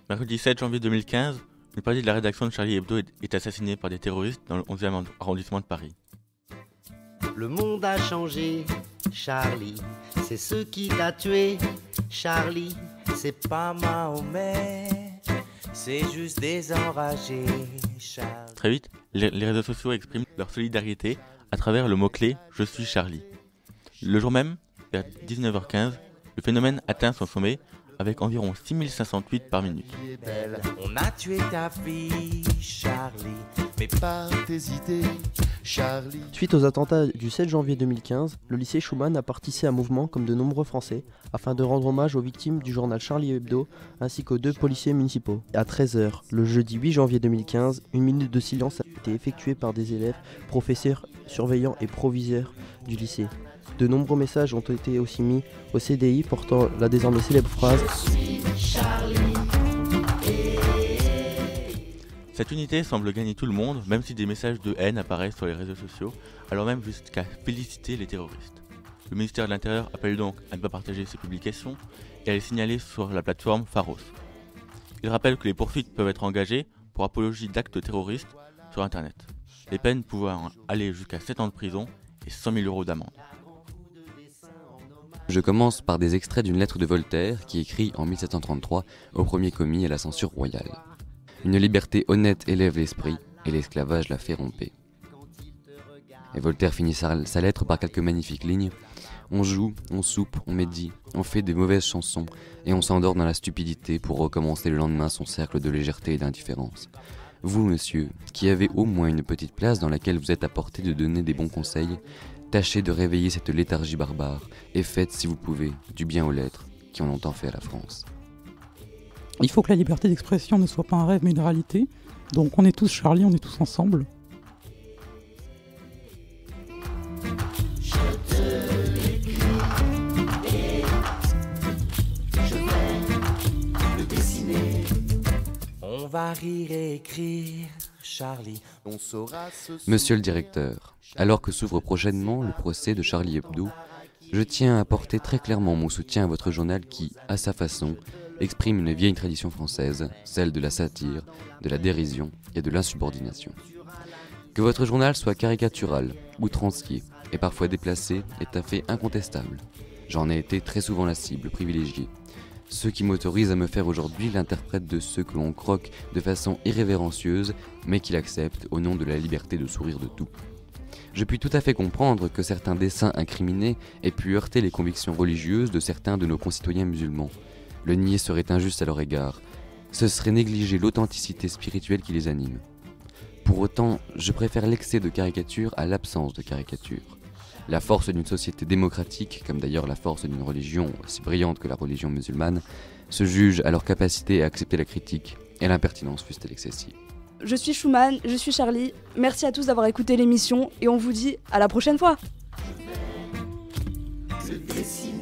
Mercredi 7 janvier 2015, une partie de la rédaction de Charlie Hebdo est assassinée par des terroristes dans le 11e arrondissement de Paris. Le monde a changé, Charlie, c'est ce qui t'a tué. Charlie, c'est pas Mahomet, c'est juste des enragés, Charlie. Très vite, les réseaux sociaux expriment leur solidarité à travers le mot-clé « Je suis Charlie ». Le jour même, vers 19h15, le phénomène atteint son sommet avec environ 6500 tweets par minute. On a tué ta fille, Charlie, mais pas tes idées, Charlie. Suite aux attentats du 7 janvier 2015, le lycée Schumann a participé à un mouvement comme de nombreux Français afin de rendre hommage aux victimes du journal Charlie Hebdo ainsi qu'aux 2 policiers municipaux. À 13h, le jeudi 8 janvier 2015, une minute de silence a été effectuée par des élèves, professeurs, surveillants et proviseurs du lycée. De nombreux messages ont été aussi mis au CDI portant la désormais célèbre phrase « Je suis Charlie ». Cette unité semble gagner tout le monde, même si des messages de haine apparaissent sur les réseaux sociaux, allant même jusqu'à féliciter les terroristes. Le ministère de l'Intérieur appelle donc à ne pas partager ces publications et à les signaler sur la plateforme Pharos. Il rappelle que les poursuites peuvent être engagées pour apologie d'actes terroristes sur Internet, les peines pouvant aller jusqu'à 7 ans de prison et 100 000 € d'amende. Je commence par des extraits d'une lettre de Voltaire qui écrit en 1733 au premier commis à la censure royale. Une liberté honnête élève l'esprit et l'esclavage la fait romper. Et Voltaire finit sa lettre par quelques magnifiques lignes. On joue, on soupe, on médit, on fait de mauvaises chansons et on s'endort dans la stupidité pour recommencer le lendemain son cercle de légèreté et d'indifférence. Vous, monsieur, qui avez au moins une petite place dans laquelle vous êtes à portée de donner des bons conseils, tâchez de réveiller cette léthargie barbare et faites, si vous pouvez, du bien aux lettres qui ont longtemps fait à la France. Il faut que la liberté d'expression ne soit pas un rêve mais une réalité. Donc on est tous Charlie, on est tous ensemble. On va rire et écrire, Charlie, on saura ce... Monsieur le directeur, alors que s'ouvre prochainement le procès de Charlie Hebdo, je tiens à apporter très clairement mon soutien à votre journal qui, à sa façon, exprime une vieille tradition française, celle de la satire, de la dérision et de l'insubordination. Que votre journal soit caricatural, outrancier et parfois déplacé est un fait incontestable. J'en ai été très souvent la cible privilégiée. Ce qui m'autorise à me faire aujourd'hui l'interprète de ceux que l'on croque de façon irrévérencieuse, mais qu'il accepte au nom de la liberté de sourire de tout. Je puis tout à fait comprendre que certains dessins incriminés aient pu heurter les convictions religieuses de certains de nos concitoyens musulmans. Le nier serait injuste à leur égard. Ce serait négliger l'authenticité spirituelle qui les anime. Pour autant, je préfère l'excès de caricature à l'absence de caricature. La force d'une société démocratique, comme d'ailleurs la force d'une religion aussi brillante que la religion musulmane, se juge à leur capacité à accepter la critique et l'impertinence fût-elle excessive. Je suis Schumann, je suis Charlie. Merci à tous d'avoir écouté l'émission et on vous dit à la prochaine fois. Je vais le dessiner.